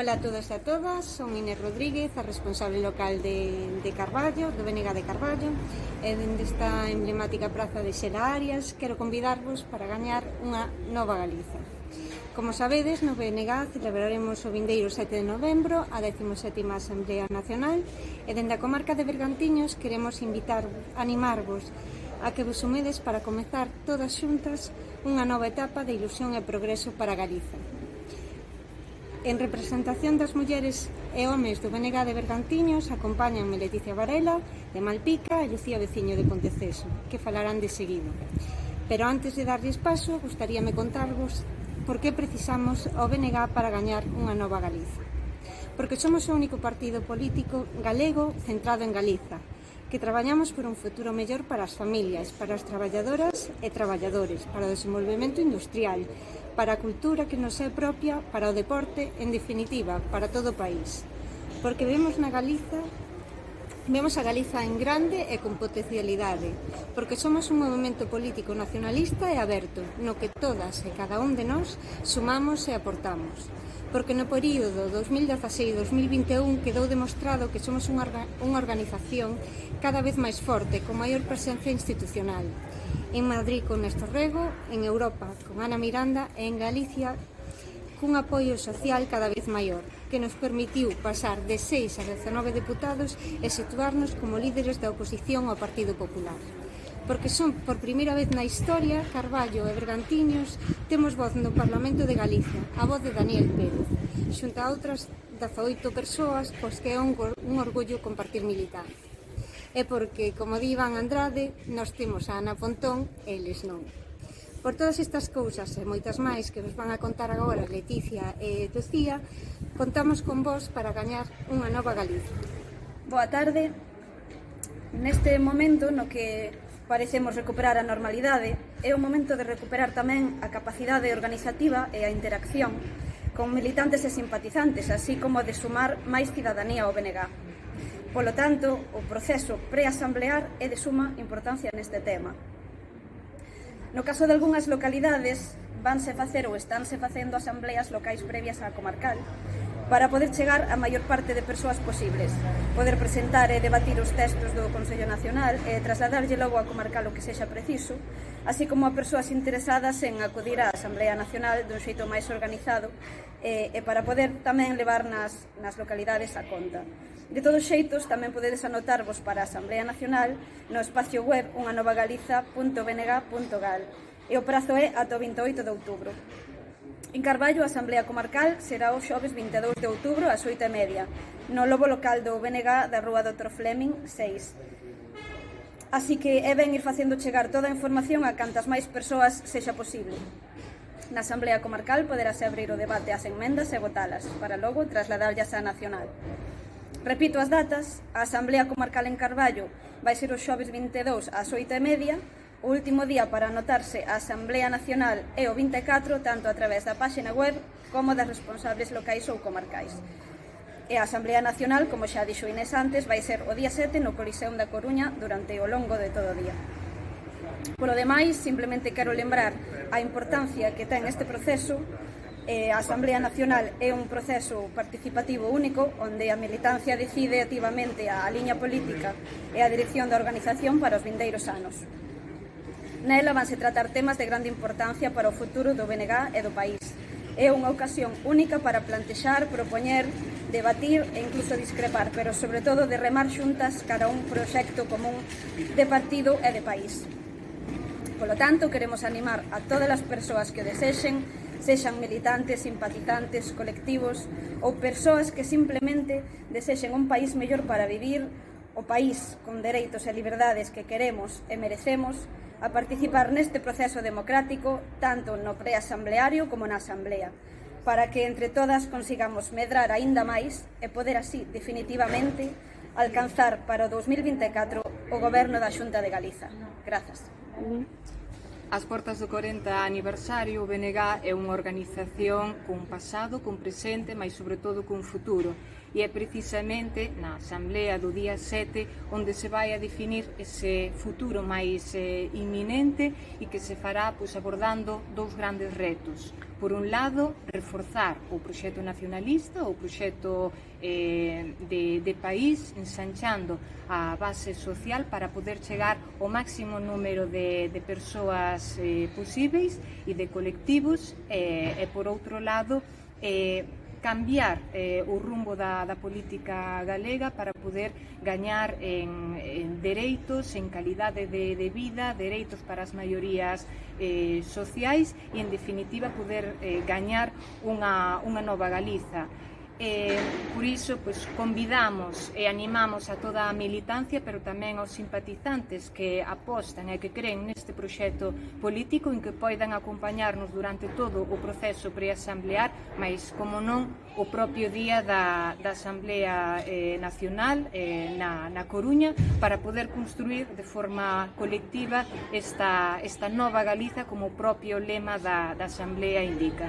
Ola a todos e a todas, son Inés Rodríguez, a responsable local de Carballo, do BNG de Carballo, e dende esta emblemática praza de Xela Arias quero convidarvos para gañar unha nova Galiza. Como sabedes, no BNG celebraremos o vindeiro 7 de novembro a 17ª Asamblea Nacional e dende a comarca de Bergantiños queremos animarvos a que vos sumedes para comezar todas xuntas unha nova etapa de ilusión e progreso para Galiza. En representación das mulleres e homes do BNG de Bergantiños acompáñanme Leticia Varela, de Malpica, e Lucía Veciño de Ponteceso, que falarán de seguido. Pero antes de darlles paso, gustaríame contarvos por que precisamos o BNG para gañar unha nova Galiza. Porque somos o único partido político galego centrado en Galiza, que traballamos por un futuro mellor para as familias, para as traballadoras e traballadores, para o desenvolvemento industrial, para a cultura que nos é propia, para o deporte, en definitiva, para todo o país. Porque vemos a Galiza en grande e con potencialidade, porque somos un movimento político nacionalista e aberto, no que todas e cada un de nós sumamos e aportamos. Porque no período 2016-2021 quedou demostrado que somos unha organización cada vez máis forte, con maior presencia institucional. En Madrid con Néstor Rego, en Europa con Ana Miranda e en Galicia cun apoio social cada vez maior, que nos permitiu pasar de 6 a 19 deputados e situarnos como líderes da oposición ao Partido Popular. Porque son, por primeira vez na historia, Carballo e Bergantiños temos voz no Parlamento de Galicia, a voz de Daniel Pérez, xunto a outras 18 persoas, pois que é un orgullo compartir militancia. É porque, como di Iván Andrade, nós temos a Ana Pontón e eles non. Por todas estas cousas e moitas máis que vos van a contar agora Leticia e Lucía, contamos con vos para gañar unha nova Galiza. Boa tarde. Neste momento no que parecemos recuperar a normalidade, é o momento de recuperar tamén a capacidade organizativa e a interacción con militantes e simpatizantes, así como de sumar máis cidadanía ao BNG. Polo tanto, o proceso preasamblear é de suma importancia neste tema. No caso de algunhas localidades, vanse facer ou estánse facendo asambleas locais previas á comarcal, para poder chegar a maior parte de persoas posibles, poder presentar e debatir os textos do Consello Nacional e trasladarlle logo á comarcal o que sexa preciso, así como a persoas interesadas en acudir á Asamblea Nacional dun xeito máis organizado e para poder tamén levar nas localidades a conta. De todos xeitos, tamén podedes anotarvos para a Asamblea Nacional no espacio web unanovagaliza.bng.gal e o prazo é ata o 28 de outubro. En Carballo, a Asamblea Comarcal será o xoves 22 de outubro ás 8:30, no lobo local do BNG da Rúa Dr. Fleming 6. Así que é ben ir facendo chegar toda a información a cantas máis persoas sexa posible. Na Asamblea Comarcal poderase abrir o debate ás enmendas e votalas, para logo trasladarllas á Nacional. Repito as datas: a Asamblea Comarcal en Carballo vai ser o xoves 22 ás 8:30, o último día para anotarse a Asamblea Nacional é o 24, tanto a través da páxina web como das responsables locais ou comarcais. E a Asamblea Nacional, como xa dixo Inés antes, vai ser o día 7 no Coliseum da Coruña durante o longo de todo o día. Polo demais, simplemente quero lembrar a importancia que ten este proceso. A Asamblea Nacional é un proceso participativo único onde a militancia decide activamente a liña política e a dirección da organización para os vindeiros anos. Nela vanse tratar temas de grande importancia para o futuro do BNG e do país. É unha ocasión única para plantexar, propoñer, debatir e incluso discrepar, pero sobre todo de remar xuntas cara a un proxecto común de partido e de país. Polo tanto, queremos animar a todas as persoas que o desexen, sexan militantes, simpatizantes, colectivos ou persoas que simplemente desexen un país mellor para vivir, o país con dereitos e liberdades que queremos e merecemos, a participar neste proceso democrático tanto no preasambleario como na asamblea, para que entre todas consigamos medrar aínda máis e poder así definitivamente alcanzar para o 2024 o goberno da Xunta de Galiza. Grazas. Ás portas do 40 aniversario, o BNG é unha organización cun pasado, cun presente, mas sobre todo cun futuro. e é precisamente na Asamblea do día 7 onde se vai a definir ese futuro máis inminente e que se fará abordando dous grandes retos. Por un lado, reforzar o proxecto nacionalista, o proxecto de país, ensanchando a base social para poder chegar ao máximo número de persoas posíveis e de colectivos, e por outro lado, cambiar o rumbo da política galega para poder gañar en dereitos, en calidade de vida, dereitos para as maiorías sociais e, en definitiva, poder gañar unha nova Galiza. Por iso, convidamos e animamos a toda a militancia, pero tamén aos simpatizantes que apostan e que creen neste proxecto político en que poidan acompañarnos durante todo o proceso preasamblear, mas, como non, o propio día da Asamblea Nacional na Coruña, para poder construir de forma colectiva esta nova Galiza, como o propio lema da Asamblea indica.